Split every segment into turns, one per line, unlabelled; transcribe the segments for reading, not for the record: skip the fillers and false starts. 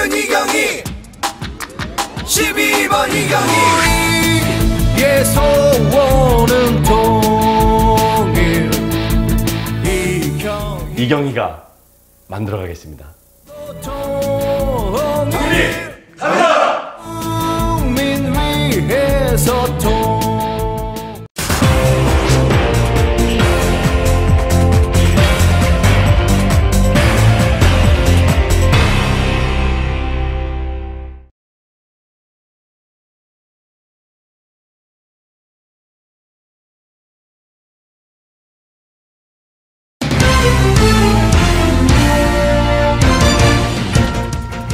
이름은 이경희 12번 이경희 우리의 소원은 통일
이경희가 만들어가겠습니다.
통일 갑니다. 국민 위해서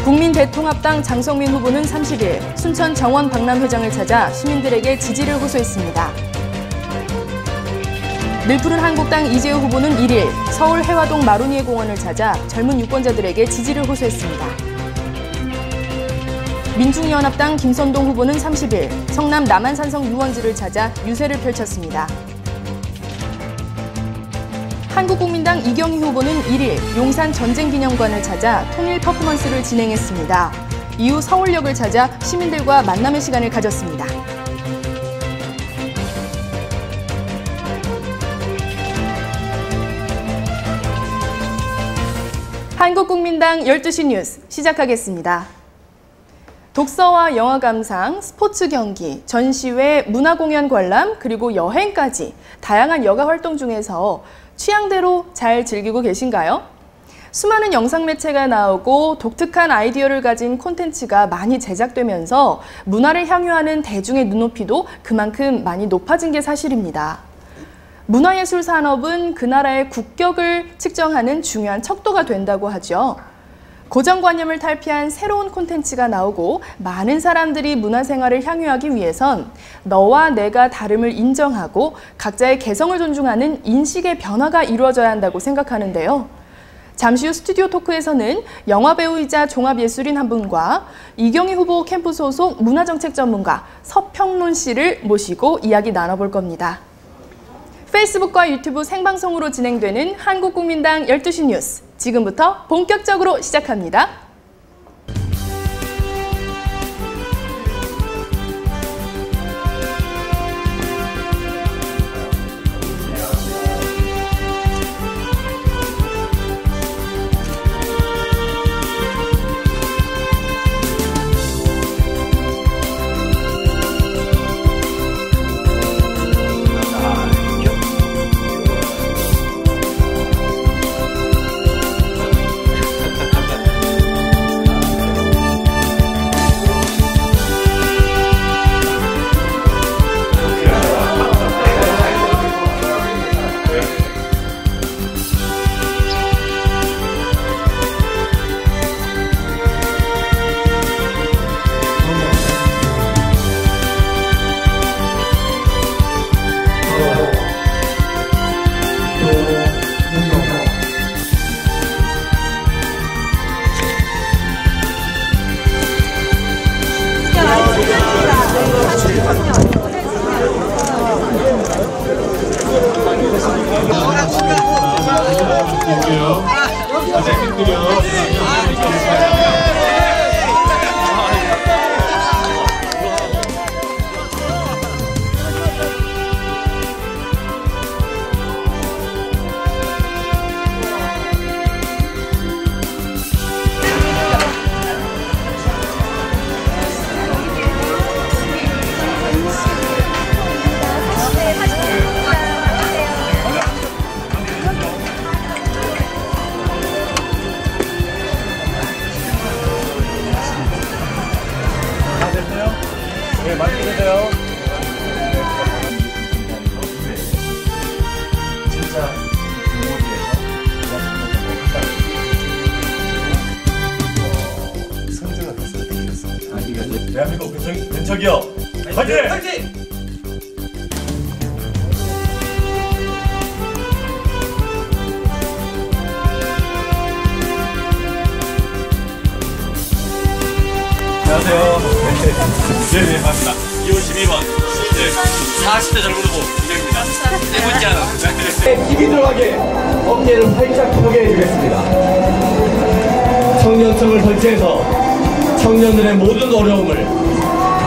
국민대통합당 장성민 후보는 30일 순천 정원 박람회장을 찾아 시민들에게 지지를 호소했습니다. 늘푸른 한국당 이재호 후보는 1일 서울 해화동 마로니에 공원을 찾아 젊은 유권자들에게 지지를 호소했습니다. 민중연합당 김선동 후보는 30일 성남 남한산성 유원지를 찾아 유세를 펼쳤습니다. 한국국민당 이경희 후보는 1일 용산 전쟁기념관을 찾아 통일 퍼포먼스를 진행했습니다. 이후 서울역을 찾아 시민들과 만남의 시간을 가졌습니다. 한국국민당 12시 뉴스 시작하겠습니다. 독서와 영화 감상, 스포츠 경기, 전시회, 문화공연 관람, 그리고 여행까지 다양한 여가 활동 중에서 취향대로 잘 즐기고 계신가요? 수많은 영상 매체가 나오고 독특한 아이디어를 가진 콘텐츠가 많이 제작되면서 문화를 향유하는 대중의 눈높이도 그만큼 많이 높아진 게 사실입니다. 문화예술 산업은 그 나라의 국격을 측정하는 중요한 척도가 된다고 하죠. 고정관념을 탈피한 새로운 콘텐츠가 나오고 많은 사람들이 문화생활을 향유하기 위해선 너와 내가 다름을 인정하고 각자의 개성을 존중하는 인식의 변화가 이루어져야 한다고 생각하는데요. 잠시 후 스튜디오 토크에서는 영화배우이자 종합예술인 한 분과 이경희 후보 캠프 소속 문화정책 전문가 서평론 씨를 모시고 이야기 나눠볼 겁니다. 페이스북과 유튜브 생방송으로 진행되는 한국국민당 12시 뉴스 지금부터 본격적으로 시작합니다.
네, 맛있게 드세요. 진짜 승진을 했어야 되겠습니다. 대한민국 근처기업 화이팅! 화이팅! 안녕하세요. 네, 반갑습니다. 2호 12번. 네, 40대 젊은 후보 이경희입니다. 네 번째 하나.
힘이 들어가게 어깨를 활짝 펴게 해주겠습니다. 청년성을 설치해서
청년들의 모든 어려움을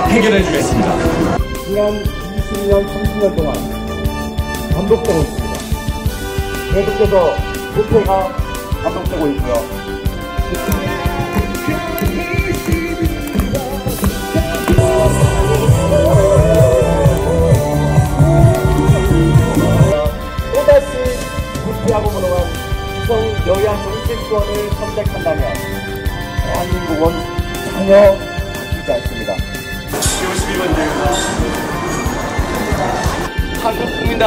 해결해 주겠습니다.
지난 20년, 30년 동안 반복되고 있습니다. 계속해서 부패가 반복되고 있고요. 또다시 부패하고 무능한 기성 여야 정치권을 선택한다면 대한민국은 전혀 바뀌지 않습니다.
52번 대회가 한국국민당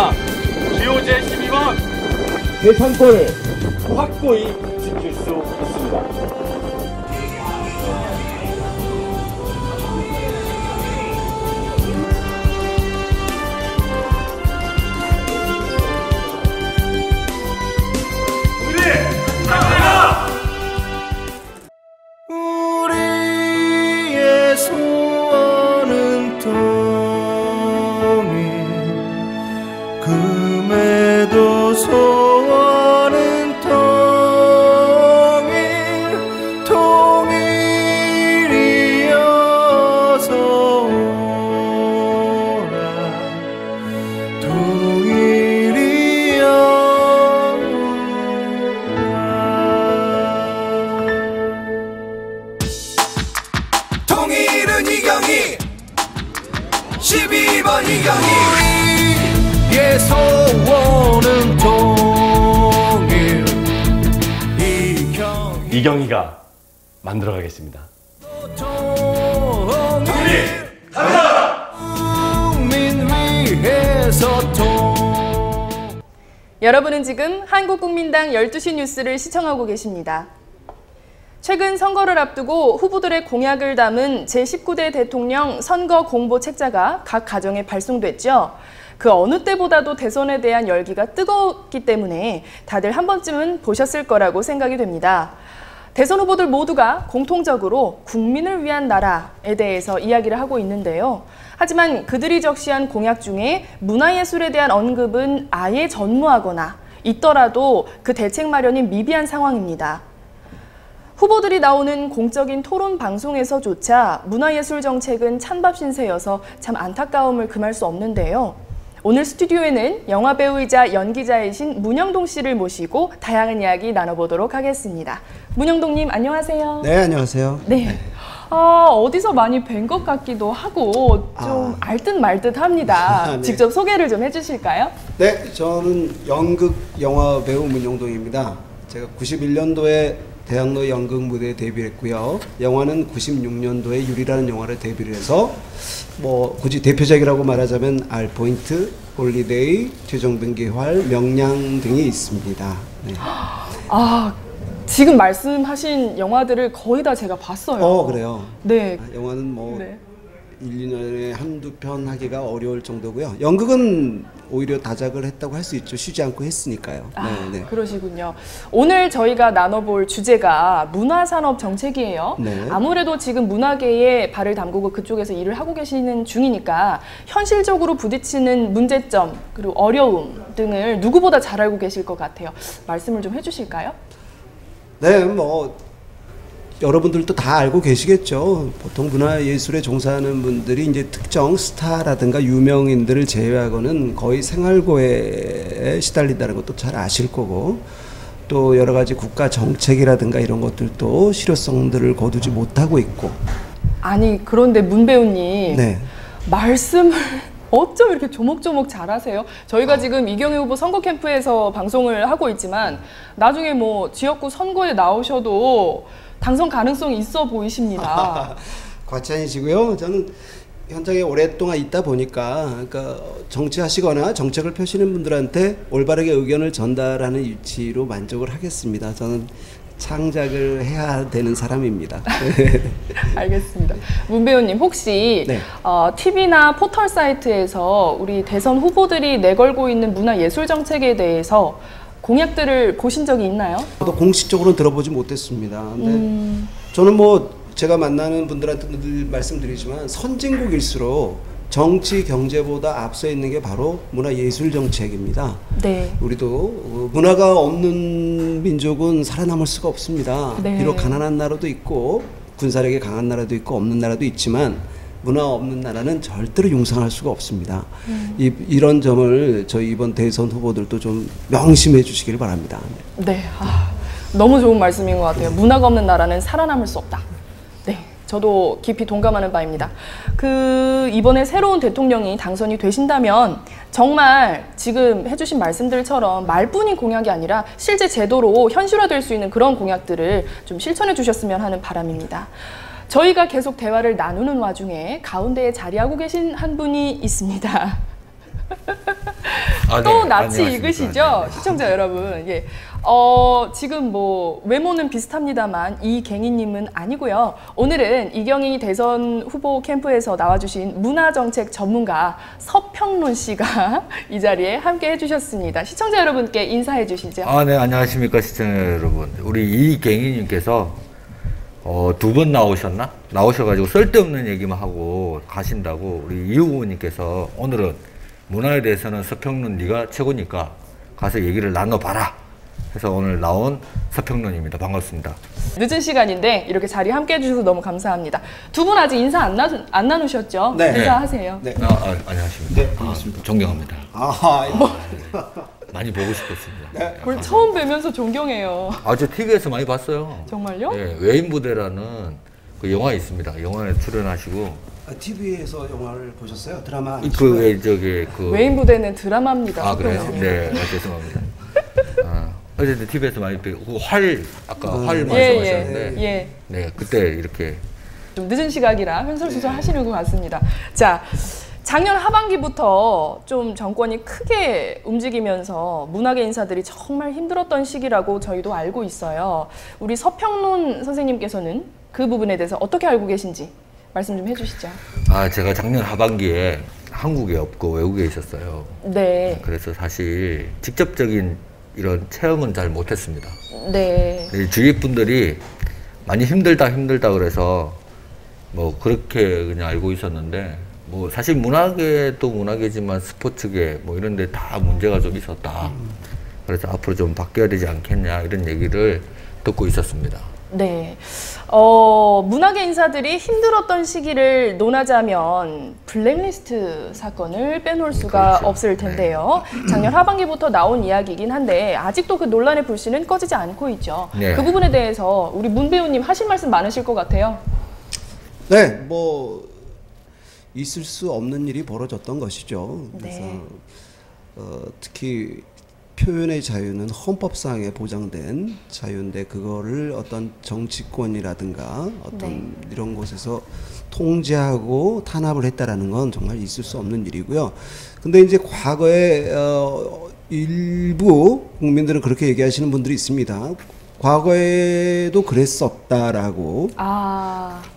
기호제 12번
대선권을 확고히 지킬 수 있습니다.
우리의 소원은 통일, 금에도 소원은 통일, 통일이어서 오라, 통일은 이경희 12번 이경희 우리의 소원은 통일
이경희가 만들어가겠습니다.
통일 갑니다. 국민 위해서
여러분은 지금 한국국민당 12시 뉴스를 시청하고 계십니다. 최근 선거를 앞두고 후보들의 공약을 담은 제19대 대통령 선거 공보 책자가 각 가정에 발송됐죠. 그 어느 때보다도 대선에 대한 열기가 뜨거웠기 때문에 다들 한 번쯤은 보셨을 거라고 생각이 됩니다. 대선 후보들 모두가 공통적으로 국민을 위한 나라에 대해서 이야기를 하고 있는데요. 하지만 그들이 적시한 공약 중에 문화예술에 대한 언급은 아예 전무하거나 있더라도 그 대책 마련이 미비한 상황입니다. 후보들이 나오는 공적인 토론 방송에서조차 문화예술 정책은 찬밥 신세여서 참 안타까움을 금할 수 없는데요. 오늘 스튜디오에는 영화배우이자 연기자이신 문영동 씨를 모시고 다양한 이야기 나눠보도록 하겠습니다. 문영동님 안녕하세요.
네, 안녕하세요.
네. 어디서 많이 뵌 것 같기도 하고 좀 알듯 말듯 합니다.
네.
직접 소개를 좀 해주실까요?
네, 저는 연극 영화 배우 문영동입니다. 제가 91년도에 대학로 연극 무대에 데뷔했고요. 영화는 96년도에 유리라는 영화를 데뷔를 해서 뭐 굳이 대표작이라고 말하자면 알포인트, 홀리데이, 최종병기활, 명량 등이 있습니다. 네.
지금 말씀하신 영화들을 거의 다 제가 봤어요.
그래요?
네.
영화는 뭐
네.
1, 2년에 한두 편 하기가 어려울 정도고요. 연극은 오히려 다작을 했다고 할 수 있죠. 쉬지 않고 했으니까요. 네.
그러시군요. 오늘 저희가 나눠볼 주제가 문화산업 정책이에요.
네.
아무래도 지금 문화계에 발을 담그고 그쪽에서 일을 하고 계시는 중이니까 현실적으로 부딪히는 문제점 그리고 어려움 등을 누구보다 잘 알고 계실 것 같아요. 말씀을 좀 해주실까요?
네, 뭐 여러분들도 다 알고 계시겠죠. 보통 문화예술에 종사하는 분들이 이제 특정 스타라든가 유명인들을 제외하고는 거의 생활고에 시달린다는 것도 잘 아실 거고, 또 여러 가지 국가 정책이라든가 이런 것들도 실효성들을 거두지 못하고 있고.
아니 그런데 문 배우님
네.
말씀을 어쩜 이렇게 조목조목 잘하세요? 저희가 지금 이경희 후보 선거 캠프에서 방송을 하고 있지만 나중에 뭐 지역구 선거에 나오셔도 당선 가능성이 있어 보이십니다.
과찬이시고요. 저는 현장에 오랫동안 있다 보니까 그러니까 정치하시거나 정책을 펴시는 분들한테 올바르게 의견을 전달하는 위치로 만족을 하겠습니다. 저는 창작을 해야 되는 사람입니다.
알겠습니다. 문 배우님 혹시
네.
TV나 포털 사이트에서 우리 대선 후보들이 내걸고 있는 문화예술 정책에 대해서 공약들을 보신 적이 있나요?
저도 공식적으로 들어보지 못했습니다. 근데 저는 뭐 제가 만나는 분들한테 늘 말씀드리지만 선진국일수록 정치 경제보다 앞서 있는 게 바로 문화예술 정책입니다.
네.
우리도 문화가 없는 민족은 살아남을 수가 없습니다.
네.
비록 가난한 나라도 있고 군사력이 강한 나라도 있고 없는 나라도 있지만 문화 없는 나라는 절대로 융상할 수가 없습니다. 이런 점을 저희 이번 대선 후보들도 좀 명심해 주시길 바랍니다.
네, 너무 좋은 말씀인 것 같아요. 문화가 없는 나라는 살아남을 수 없다. 네, 저도 깊이 동감하는 바입니다. 이번에 새로운 대통령이 당선이 되신다면 정말 지금 해주신 말씀들처럼 말뿐인 공약이 아니라 실제 제도로 현실화될 수 있는 그런 공약들을 좀 실천해 주셨으면 하는 바람입니다. 저희가 계속 대화를 나누는 와중에 가운데에 자리하고 계신 한 분이 있습니다. 또 낯이 익으시죠? 시청자 여러분. 예. 지금 뭐 외모는 비슷합니다만 이갱희님은 아니고요. 오늘은 이경희 대선 후보 캠프에서 나와주신 문화정책 전문가 서평론 씨가 이 자리에 함께 해주셨습니다. 시청자 여러분께 인사해 주시죠.
네, 안녕하십니까 시청자 여러분. 우리 이갱희님께서 2번 나오셔가지고 쓸데없는 얘기만 하고 가신다고 우리 이 후보님께서 오늘은 문화에 대해서는 서평론 네가 최고니까 가서 얘기를 나눠봐라 해서 오늘 나온 서평론입니다. 반갑습니다.
늦은 시간인데 이렇게 자리 함께 해주셔서 너무 감사합니다. 두 분 아직 인사 안 나누셨죠?
네.
인사하세요.
네.
안녕하십니까.
네, 반갑습니다.
존경합니다.
뭐.
많이 보고 싶었습니다.
네.
그걸 처음 뵈면서 존경해요.
저 TV에서 많이 봤어요.
정말요?
네, 외인부대라는 그 영화 있습니다. 영화에 출연하시고.
TV에서 영화를 보셨어요? 드라마?
외인부대는 드라마입니다.
그래요? 네, 죄송합니다. 어쨌든 TV에서 많이 뵈고 활 말씀하셨는데 네, 그때 이렇게
좀 늦은 시각이라 횡설수설 하시는 것 같습니다. 자, 작년 하반기부터 좀 정권이 크게 움직이면서 문화계 인사들이 정말 힘들었던 시기라고 저희도 알고 있어요. 우리 서평론 선생님께서는 그 부분에 대해서 어떻게 알고 계신지 말씀 좀 해주시죠.
제가 작년 하반기에 한국에 없고 외국에 있었어요.
네.
그래서 사실 직접적인 이런 체험은 잘 못했습니다.
네.
주위 분들이 많이 힘들다 그래서 뭐 그렇게 그냥 알고 있었는데 뭐 사실 문화계도 문화계지만 스포츠계 뭐 이런 데 다 문제가 좀 있었다. 그래서 앞으로 좀 바뀌어야 되지 않겠냐 이런 얘기를 듣고 있었습니다.
네. 문화계 인사들이 힘들었던 시기를 논하자면 블랙리스트 사건을 빼놓을 수가
그렇죠.
없을 텐데요. 작년 하반기부터 나온 이야기이긴 한데 아직도 그 논란의 불씨는 꺼지지 않고 있죠.
네.
그 부분에 대해서 우리 문 배우님 하실 말씀 많으실 것 같아요.
네, 뭐 있을 수 없는 일이 벌어졌던 것이죠. 그래서
네.
특히 표현의 자유는 헌법상에 보장된 자유인데 그거를 어떤 정치권이라든가 어떤 이런 곳에서 통제하고 탄압을 했다라는 건 정말 있을 수 없는 일이고요. 근데 이제 과거에 일부 국민들은 그렇게 얘기하시는 분들이 있습니다. 과거에도 그랬었다라고.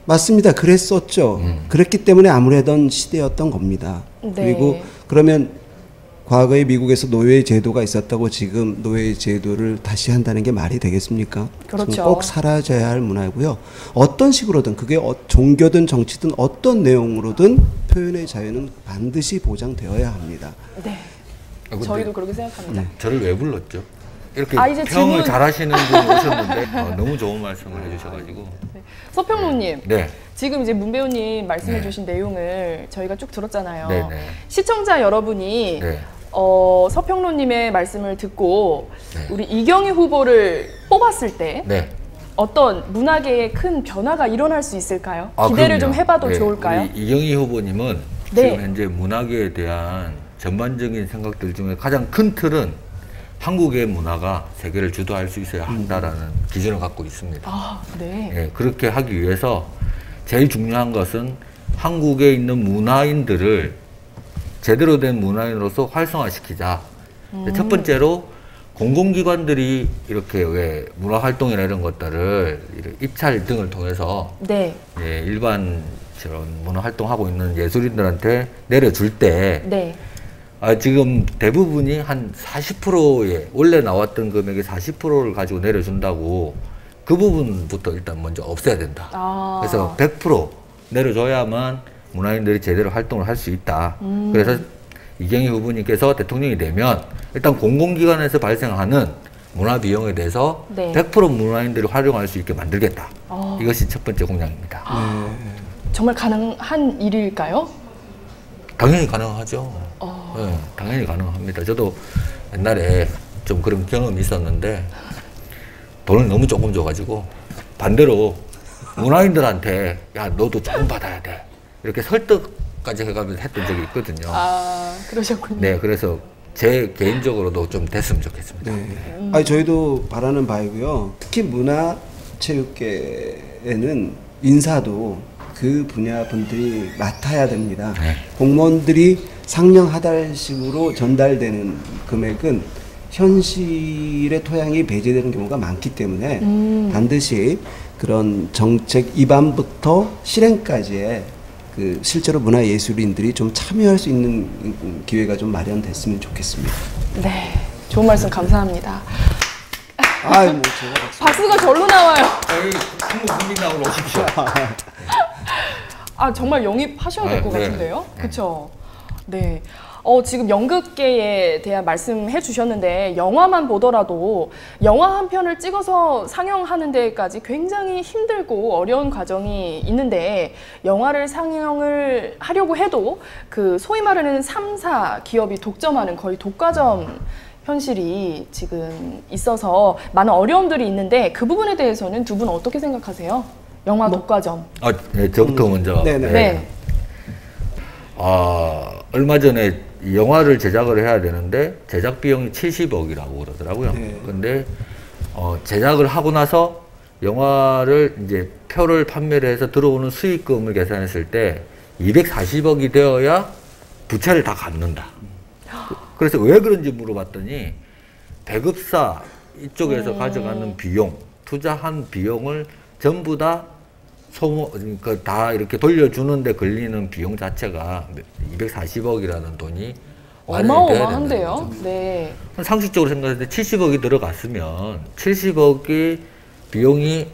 맞습니다. 그랬었죠. 그랬기 때문에 아무래던 시대였던 겁니다.
네.
그리고 그러면 과거에 미국에서 노예 제도가 있었다고 지금 노예 제도를 다시 한다는 게 말이 되겠습니까?
그렇죠.
꼭 사라져야 할 문화고요. 어떤 식으로든 그게 종교든 정치든 어떤 내용으로든 표현의 자유는 반드시 보장되어야 합니다.
네. 저희도 그렇게 생각합니다.
네.
저를 왜 불렀죠? 이렇게
이제
평을 잘하시는 분 오셨는데 너무 좋은 말씀을 해주셔가지고.
네. 서평론님.
네.
지금 이제 문 배우님 말씀해주신 내용을 저희가 쭉 들었잖아요.
네네.
시청자 여러분이
네.
서평론님의 말씀을 듣고
네.
우리 이경희 후보를 뽑았을 때
네.
어떤 문화계에 큰 변화가 일어날 수 있을까요? 기대를
그럼요.
좀 해봐도
네.
좋을까요?
우리 이경희 후보님은
네.
지금 현재 문화계에 대한 전반적인 생각들 중에 가장 큰 틀은 한국의 문화가 세계를 주도할 수 있어야 한다라는 기준을 갖고 있습니다.
네.
네, 그렇게 하기 위해서 제일 중요한 것은 한국에 있는 문화인들을 제대로 된 문화인으로서 활성화시키자. 첫 번째로 공공기관들이 이렇게 왜 문화활동이나 이런 것들을 입찰 등을 통해서
네.
일반 저런 문화활동하고 있는 예술인들한테 내려줄 때
네.
지금 대부분이 한 40%에 원래 나왔던 금액의 40%를 가지고 내려준다고 그 부분부터 일단 먼저 없애야 된다. 그래서 100% 내려줘야만 문화인들이 제대로 활동을 할 수 있다. 그래서 이경희 후보님께서 대통령이 되면 일단 공공기관에서 발생하는 문화 비용에 대해서
네.
100% 문화인들이 활용할 수 있게 만들겠다. 이것이 첫 번째 공약입니다.
정말 가능한 일일까요?
당연히 가능하죠. 네, 당연히 가능합니다. 저도 옛날에 좀 그런 경험이 있었는데 돈을 너무 조금 줘가지고 반대로 문화인들한테 야 너도 조금 받아야 돼 이렇게 설득까지 해가면서 했던 적이 있거든요.
아, 그러셨군요.
네, 그래서 제 개인적으로도 좀 됐으면 좋겠습니다.
네. 아니, 저희도 바라는 바이고요. 특히 문화체육계에는 인사도 그 분야 분들이 맡아야 됩니다.
네.
공무원들이 상명하달식으로 전달되는 금액은 현실의 토양이 배제되는 경우가 많기 때문에 반드시 그런 정책 입안부터 실행까지의 그 실제로 문화예술인들이 좀 참여할 수 있는 기회가 좀 마련됐으면 좋겠습니다.
네, 좋은 말씀 감사합니다.
아이, 뭐 제가
박수가 절로 나와요.
저희 한국국민당으로 오십시오.
아, 정말 영입하셔야 될 것
네.
같은데요? 그렇죠? 네. 지금 연극계에 대한 말씀해 주셨는데 영화만 보더라도 영화 한 편을 찍어서 상영하는 데까지 굉장히 힘들고 어려운 과정이 있는데 영화를 상영을 하려고 해도 그 소위 말하는 3사 기업이 독점하는 거의 독과점 현실이 지금 있어서 많은 어려움들이 있는데 그 부분에 대해서는 두 분 어떻게 생각하세요? 영화 독과점.
네, 저부터 먼저.
네네.
네.
얼마 전에 영화를 제작을 해야 되는데 제작 비용이 70억이라고 그러더라고요.
네.
근데 제작을 하고 나서 영화를 이제 표를 판매를 해서 들어오는 수익금을 계산했을 때 240억이 되어야 부채를 다 갚는다. 그래서 왜 그런지 물어봤더니 배급사 이쪽에서 가져가는 비용, 투자한 비용을 전부 다 그러니까 다 이렇게 돌려주는데 걸리는 비용 자체가 240억이라는 돈이
어마어마한데요? 네.
상식적으로 생각했을 때 70억이 들어갔으면 70억의 비용이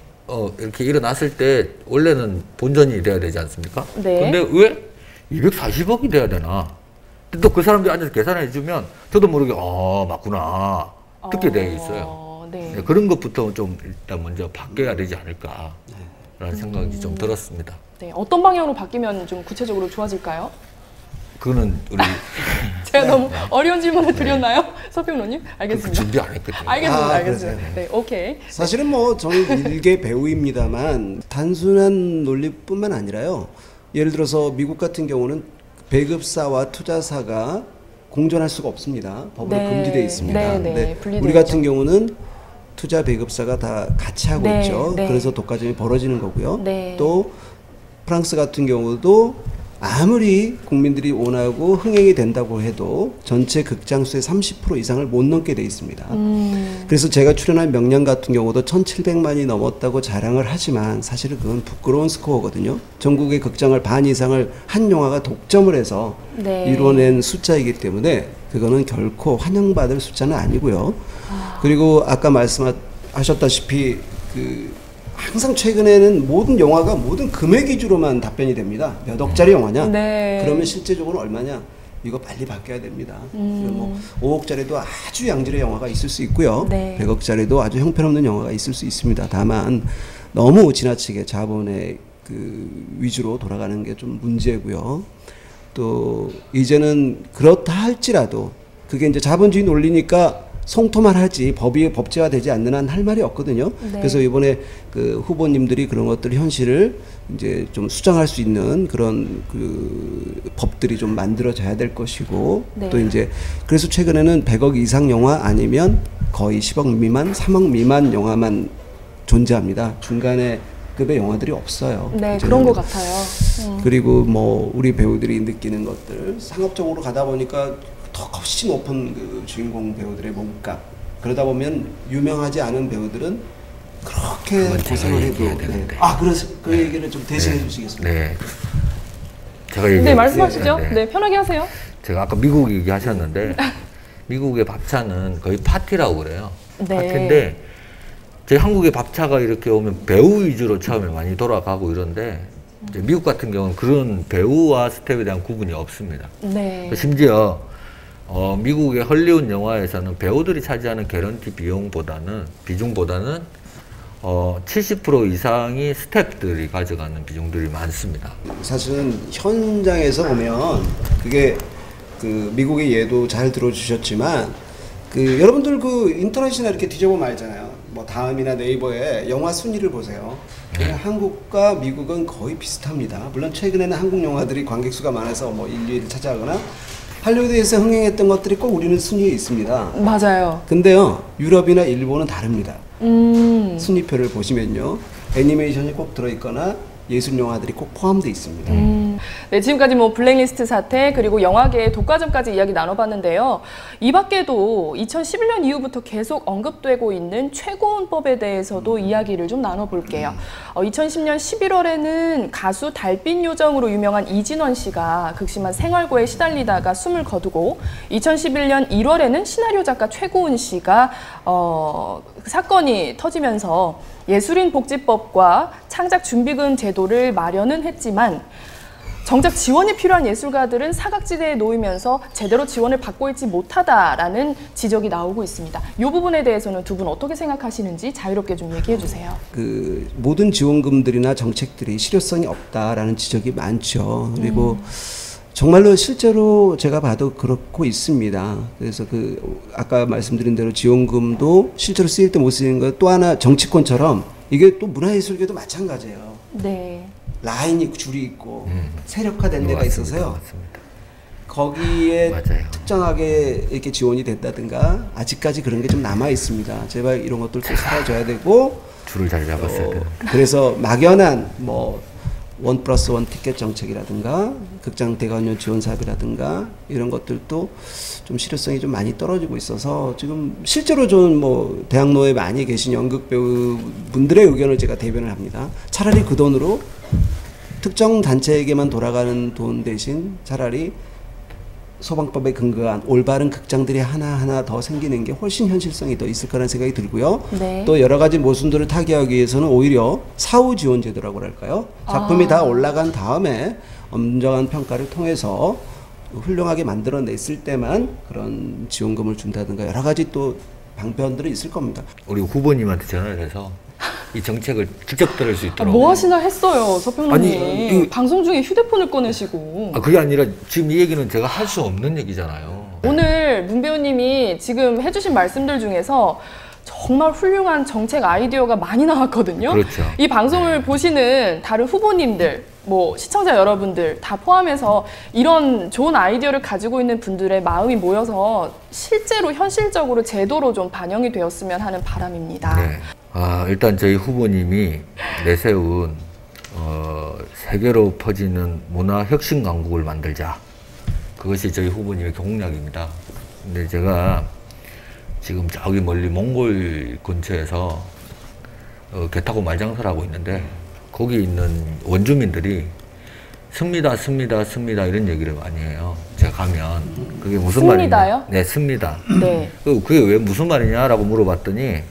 이렇게 일어났을 때 원래는 본전이 돼야 되지 않습니까?
네.
근데 왜 240억이 돼야 되나? 또 그 사람들이 앉아서 계산해 주면 저도 모르게 맞구나 듣게 돼 있어요.
네.
네, 그런 것부터 좀 일단 먼저 바뀌어야 되지 않을까라는 생각이 좀 들었습니다.
네. 어떤 방향으로 바뀌면 좀 구체적으로 좋아질까요?
그거는 우리
제가 너무 어려운 질문을 드렸나요? 서평로님? 알겠습니다.
준비 안 했거든요.
알겠습니다.
아,
알겠습니다.
그러세요.
네, 오케이.
사실은 뭐 저는 일개 배우입니다만 단순한 논리뿐만 아니라요. 예를 들어서 미국 같은 경우는 배급사와 투자사가 공존할 수가 없습니다. 법으로
네.
금지되어 있습니다.
네, 네.
근데
분리되어
우리 같은
있죠.
경우는 투자 배급사가 다 같이 하고
네,
있죠.
네.
그래서 독과점이 벌어지는 거고요.
네.
또 프랑스 같은 경우도 아무리 국민들이 원하고 흥행이 된다고 해도 전체 극장 수의 30% 이상을 못 넘게 돼 있습니다. 그래서 제가 출연한 명량 같은 경우도 1,700만이 넘었다고 자랑을 하지만 사실은 그건 부끄러운 스코어거든요. 전국의 극장을 반 이상을 한 영화가 독점을 해서
네.
이뤄낸 숫자이기 때문에 그거는 결코 환영받을 숫자는 아니고요. 그리고 아까 말씀하셨다시피 항상 최근에는 모든 영화가 모든 금액 위주로만 답변이 됩니다. 몇 억짜리 영화냐?
네.
그러면 실제적으로 얼마냐? 이거 빨리 바뀌어야 됩니다. 뭐 5억짜리도 아주 양질의 영화가 있을 수 있고요.
네.
100억짜리도 아주 형편없는 영화가 있을 수 있습니다. 다만 너무 지나치게 자본의 위주로 돌아가는 게 좀 문제고요. 또 이제는 그렇다 할지라도 그게 이제 자본주의 논리니까 성토만 하지 법제화 되지 않는 한 할 말이 없거든요.
네.
그래서 이번에 그 후보님들이 그런 것들 현실을 이제 좀 수정할 수 있는 그런 법들이 좀 만들어져야 될 것이고
네.
또 이제 그래서 최근에는 100억 이상 영화 아니면 거의 10억 미만, 3억 미만 영화만 존재합니다. 중간에 급의 영화들이 없어요.
네,
이제는.
그런 것 같아요.
그리고 뭐 우리 배우들이 느끼는 것들 상업적으로 가다 보니까 더 훨씬 높은 그 주인공 배우들의 몸값 그러다 보면 유명하지 않은 배우들은 그렇게
그건 제가
고생을 해도
얘기해야 되는데.
그래서 그 얘기를 좀 대신해 주시겠습니까?
네. 제가
네, 말씀하시죠.
네.
네, 편하게 하세요.
제가 아까 미국 얘기하셨는데 미국의 밥차는 거의 파티라고 그래요.
네.
파티인데 저희 한국의 밥차가 이렇게 오면 배우 위주로 처음에 많이 돌아가고 이런데 이제 미국 같은 경우는 그런 배우와 스텝에 대한 구분이 없습니다.
네.
심지어 미국의 헐리우드 영화에서는 배우들이 차지하는 개런티 비중보다는 70% 이상이 스태프들이 가져가는 비중들이 많습니다.
사실은 현장에서 보면 그게 그 미국의 예도 잘 들어주셨지만 그 여러분들 그 인터넷이나 이렇게 뒤져보면 알잖아요. 뭐 다음이나 네이버에 영화 순위를 보세요. 그냥 한국과 미국은 거의 비슷합니다. 물론 최근에는 한국 영화들이 관객 수가 많아서 뭐 1, 2위를 차지하거나 할리우드에서 흥행했던 것들이 꼭 우리는 순위에 있습니다.
맞아요.
근데요, 유럽이나 일본은 다릅니다. 순위표를 보시면요, 애니메이션이 꼭 들어있거나 예술 영화들이 꼭 포함되어 있습니다.
네, 지금까지 뭐 블랙리스트 사태 그리고 영화계의 독과점까지 이야기 나눠봤는데요. 이 밖에도 2011년 이후부터 계속 언급되고 있는 최고원법에 대해서도 이야기를 좀 나눠볼게요. 2010년 11월에는 가수 달빛 요정으로 유명한 이진원 씨가 극심한 생활고에 시달리다가 숨을 거두고 2011년 1월에는 시나리오 작가 최고은 씨가 사건이 터지면서 예술인 복지법과 창작 준비금 제도를 마련은 했지만 정작 지원이 필요한 예술가들은 사각지대에 놓이면서 제대로 지원을 받고 있지 못하다라는 지적이 나오고 있습니다. 이 부분에 대해서는 두 분 어떻게 생각하시는지 자유롭게 좀 얘기해 주세요.
그 모든 지원금들이나 정책들이 실효성이 없다라는 지적이 많죠. 그리고 정말로 실제로 제가 봐도 그렇고 있습니다. 그래서 그 아까 말씀드린 대로 지원금도 실제로 쓰일 때 못 쓰이는 것, 또 하나 정치권처럼 이게 또 문화예술계도 마찬가지예요.
네.
라인이 줄이 있고 세력화된 데가
맞습니다.
있어서요.
맞습니다.
거기에
맞아요.
특정하게 이렇게 지원이 된다든가 아직까지 그런 게 좀 남아 있습니다. 제발 이런 것들도 사라져야 되고
줄을 잘 잡았어야 돼요.
그래서 막연한 뭐 1+1 티켓 정책이라든가 극장 대관료 지원 사업이라든가 이런 것들도 좀 실효성이 좀 많이 떨어지고 있어서 지금 실제로 저는 뭐 대학로에 많이 계신 연극 배우 분들의 의견을 제가 대변을 합니다. 차라리 그 돈으로 특정 단체에게만 돌아가는 돈 대신 차라리 소방법에 근거한 올바른 극장들이 하나하나 더 생기는 게 훨씬 현실성이 더 있을 거라는 생각이 들고요.
네.
또 여러 가지 모순들을 타개하기 위해서는 오히려 사후 지원 제도라고 할까요? 작품이 다 올라간 다음에 엄정한 평가를 통해서 훌륭하게 만들어냈을 때만 그런 지원금을 준다든가 여러 가지 또 방편들이 있을 겁니다.
우리 후보님한테 전화를 해서 이 정책을 직접 들을 수 있도록.
뭐 하시나 했어요, 서평론님.
아니,
방송 중에 휴대폰을 꺼내시고.
그게 아니라 지금 이 얘기는 제가 할 수 없는 얘기잖아요.
오늘 문 배우님이 지금 해주신 말씀들 중에서 정말 훌륭한 정책 아이디어가 많이 나왔거든요.
그렇죠.
이 방송을 보시는 다른 후보님들, 뭐 시청자 여러분들 다 포함해서 이런 좋은 아이디어를 가지고 있는 분들의 마음이 모여서 실제로 현실적으로 제도로 좀 반영이 되었으면 하는 바람입니다.
네. 일단 저희 후보님이 내세운 세계로 퍼지는 문화 혁신 강국을 만들자. 그것이 저희 후보님의 공약입니다. 근데 제가 지금 저기 멀리 몽골 근처에서 개 타고 말장사를 하고 있는데 거기 있는 원주민들이 씁니다 이런 얘기를 많이 해요. 제가 가면 그게 무슨
씁니다요?
말이냐? 네, 씁니다.
네.
그게 왜 무슨 말이냐라고 물어봤더니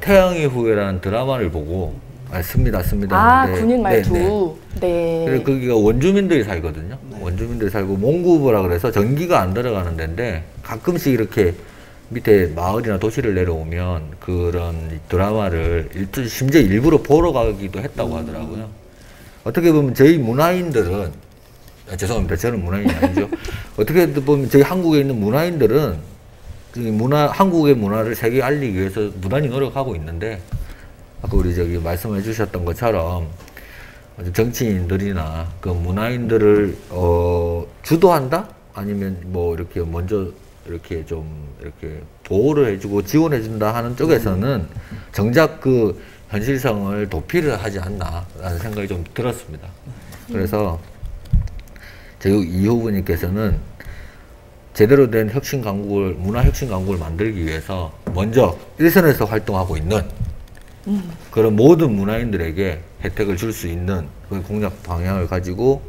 태양의 후예라는 드라마를 보고 씁니다 하는데,
군인 말투. 네.
그래서 거기가 원주민들이 살거든요. 원주민들이 살고 몽구부라 그래서 전기가 안 들어가는 데인데 가끔씩 이렇게 밑에 마을이나 도시를 내려오면 그런 드라마를 심지어 일부러 보러 가기도 했다고 하더라고요. 어떻게 보면 저희 문화인들은 죄송합니다. 저는 문화인이 아니죠. 어떻게 보면 저희 한국에 있는 문화인들은 한국의 문화를 세계에 알리기 위해서 무단히 노력하고 있는데 아까 우리 저기 말씀해 주셨던 것처럼 정치인들이나 그 문화인들을 주도한다? 아니면 뭐 이렇게 먼저 이렇게 좀 이렇게 보호를 해주고 지원해준다 하는 쪽에서는 정작 그 현실성을 도피를 하지 않나라는 생각이 좀 들었습니다. 그래서 저희 이 후보님께서는 제대로 된 혁신 강국을, 문화 혁신 강국을 만들기 위해서 먼저 일선에서 활동하고 있는 그런 모든 문화인들에게 혜택을 줄 수 있는 그 공약 방향을 가지고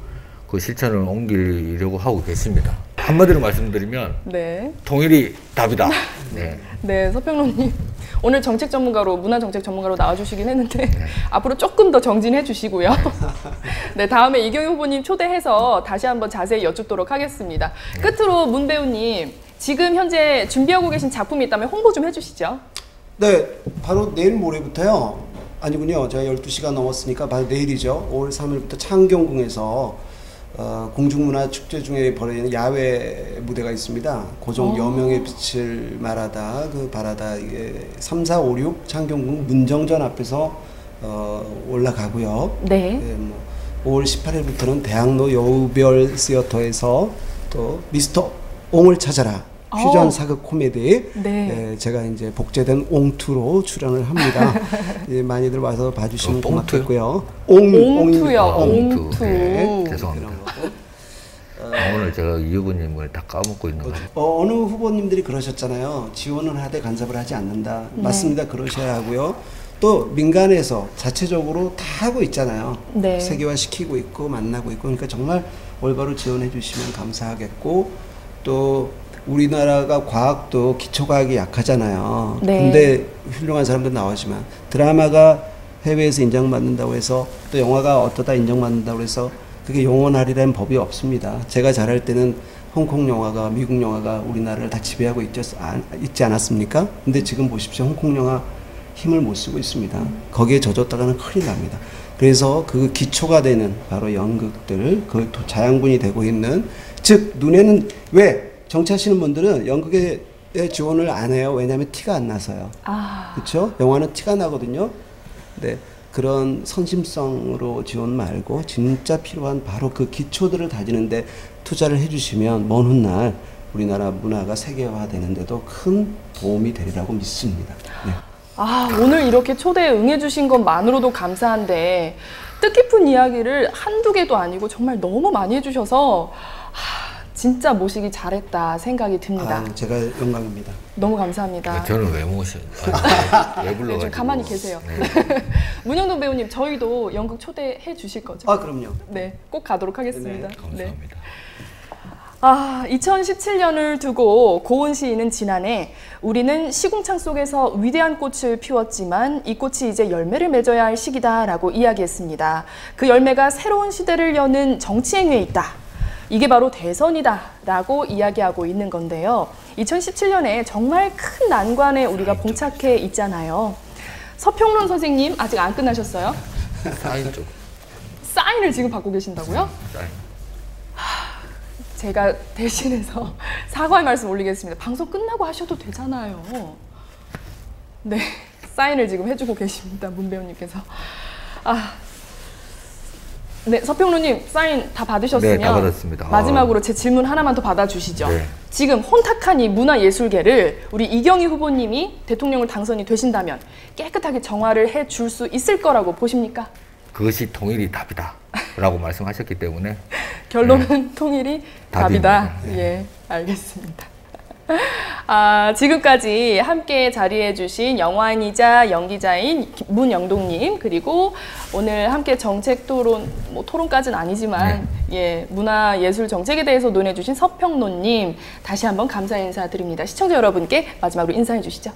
그 실천을 옮기려고 하고 계십니다. 한마디로 말씀드리면
네.
통일이 답이다. 네.
네, 서평론님. 오늘 정책 전문가로, 문화 정책 전문가로 나와주시긴 했는데 앞으로 조금 더 정진해 주시고요. 네, 다음에 이경희 후보님 초대해서 다시 한번 자세히 여쭙도록 하겠습니다. 끝으로 문 배우님, 지금 현재 준비하고 계신 작품이 있다면 홍보 좀 해주시죠.
네, 바로 내일 모레부터요. 아니군요. 제가 12시가 넘었으니까 바로 내일이죠. 5월 3일부터 창경궁에서 공중문화 축제 중에 벌어지는 야외 무대가 있습니다. 고종 여명의 빛을 말하다 그 바라다 이게 3, 4, 5, 6 창경궁 문정전 앞에서 올라가고요.
네.
네, 뭐 5월 18일부터는 대학로 여우별 시어터에서 또 미스터 옹을 찾아라 퓨전 사극 코미디.
네.
제가 이제 복제된 옹투로 출연을 합니다. 많이들 와서 봐주시면 고맙겠고요.
옹투요.
옹투. 네,
네,
죄송합니다. 오늘 제가 이 후보님을 다 까먹고 있는 거예요.
어느 후보님들이 그러셨잖아요. 지원은 하되 간섭을 하지 않는다.
네.
맞습니다. 그러셔야 하고요. 또 민간에서 자체적으로 다 하고 있잖아요.
네.
세계화시키고 있고 만나고 있고 그러니까 정말 올바로 지원해 주시면 감사하겠고 또 우리나라가 과학도 기초과학이 약하잖아요.
네.
근데 훌륭한 사람들 나오지만 드라마가 해외에서 인정받는다고 해서 또 영화가 어떠다 인정받는다고 해서 그게 영원하리라는 법이 없습니다. 제가 잘할 때는 홍콩 영화가 미국 영화가 우리나라를 다 지배하고 있지 않았습니까? 근데 지금 보십시오. 홍콩 영화 힘을 못 쓰고 있습니다. 거기에 젖었다가는 큰일 납니다. 그래서 그 기초가 되는 바로 연극들, 그 자양분이 되고 있는 즉 눈에는 왜 정치하시는 분들은 연극에 지원을 안 해요. 왜냐하면 티가 안 나서요. 그렇죠? 영화는 티가 나거든요. 네, 그런 선심성으로 지원 말고 진짜 필요한 바로 그 기초들을 다지는데 투자를 해주시면 먼 훗날 우리나라 문화가 세계화되는데도 큰 도움이 되리라고 믿습니다. 네.
오늘 이렇게 초대에 응해주신 것만으로도 감사한데 뜻깊은 이야기를 한두 개도 아니고 정말 너무 많이 해주셔서 진짜 모시기 잘했다 생각이 듭니다.
제가 영광입니다.
너무 감사합니다.
저는 왜 모셔? 왜 불러가지고?
네, 좀 가만히 계세요.
네.
문영돈 배우님, 저희도 연극 초대해 주실 거죠?
그럼요.
네, 꼭 가도록 하겠습니다.
네, 감사합니다.
2017년을 두고 고은 시인은 지난해 우리는 시궁창 속에서 위대한 꽃을 피웠지만 이 꽃이 이제 열매를 맺어야 할 시기다라고 이야기했습니다. 그 열매가 새로운 시대를 여는 정치 행위에 있다. 이게 바로 대선이다라고 이야기하고 있는 건데요. 2017년에 정말 큰 난관에 우리가 봉착해 있잖아요. 서평론 선생님 아직 안 끝나셨어요?
사인 좀.
사인을 지금 받고 계신다고요?
사인.
제가 대신해서 사과의 말씀 올리겠습니다. 방송 끝나고 하셔도 되잖아요. 네, 사인을 지금 해주고 계십니다. 문 배우님께서. 네, 서평론님 사인 다 받으셨으면
네, 다 받았습니다.
마지막으로 제 질문 하나만 더 받아주시죠.
네.
지금 혼탁한 이 문화예술계를 우리 이경희 후보님이 대통령을 당선이 되신다면 깨끗하게 정화를 해줄 수 있을 거라고 보십니까?
그것이 통일이 답이다 라고 말씀하셨기 때문에
결론은 통일이 답이다.
네.
예, 알겠습니다. 지금까지 함께 자리해주신 영화인이자 연기자인 문영동님, 그리고 오늘 함께 정책 토론, 토론까지는 아니지만 예, 문화예술 정책에 대해서 논해주신 서평론님, 다시 한번 감사 인사드립니다. 시청자 여러분께 마지막으로 인사해 주시죠.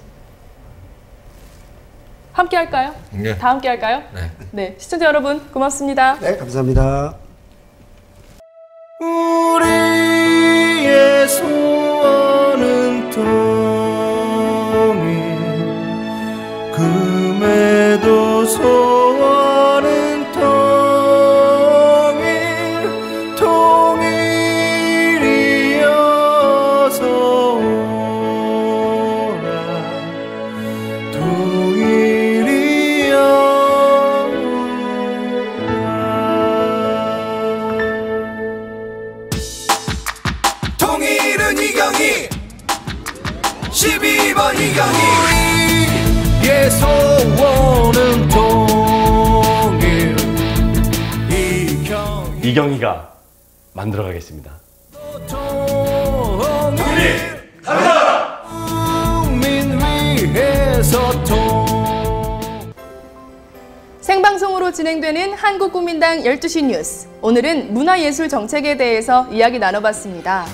함께 할까요?
네.
다 함께 할까요?
네.
네, 시청자 여러분 고맙습니다.
네, 감사합니다.
우리의 소원은 통일, 금에도 소원은 통일, 통일이어서 오라,
통일은 이경희 12번 이경희
우리의 소원은 통일,
이경희가 만들어가겠습니다.
통일 가자! 국민 위해서
생방송으로 진행되는 한국국민당 12시 뉴스. 오늘은 문화예술 정책에 대해서 이야기 나눠봤습니다.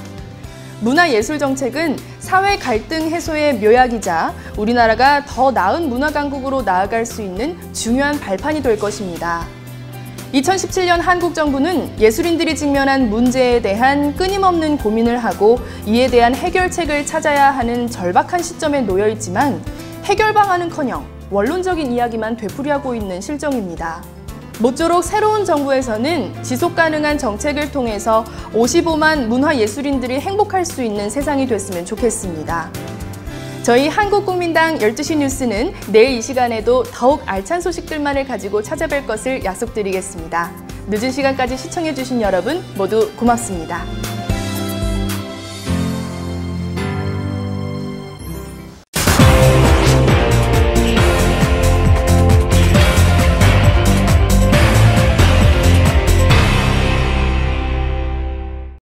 문화예술 정책은 사회 갈등 해소의 묘약이자 우리나라가 더 나은 문화 강국으로 나아갈 수 있는 중요한 발판이 될 것입니다. 2017년 한국 정부는 예술인들이 직면한 문제에 대한 끊임없는 고민을 하고 이에 대한 해결책을 찾아야 하는 절박한 시점에 놓여 있지만 해결 방안은커녕 원론적인 이야기만 되풀이하고 있는 실정입니다. 모쪼록 새로운 정부에서는 지속 가능한 정책을 통해서 55만 문화예술인들이 행복할 수 있는 세상이 됐으면 좋겠습니다. 저희 한국국민당 12시 뉴스는 내일 이 시간에도 더욱 알찬 소식들만을 가지고 찾아뵐 것을 약속드리겠습니다. 늦은 시간까지 시청해주신 여러분 모두 고맙습니다.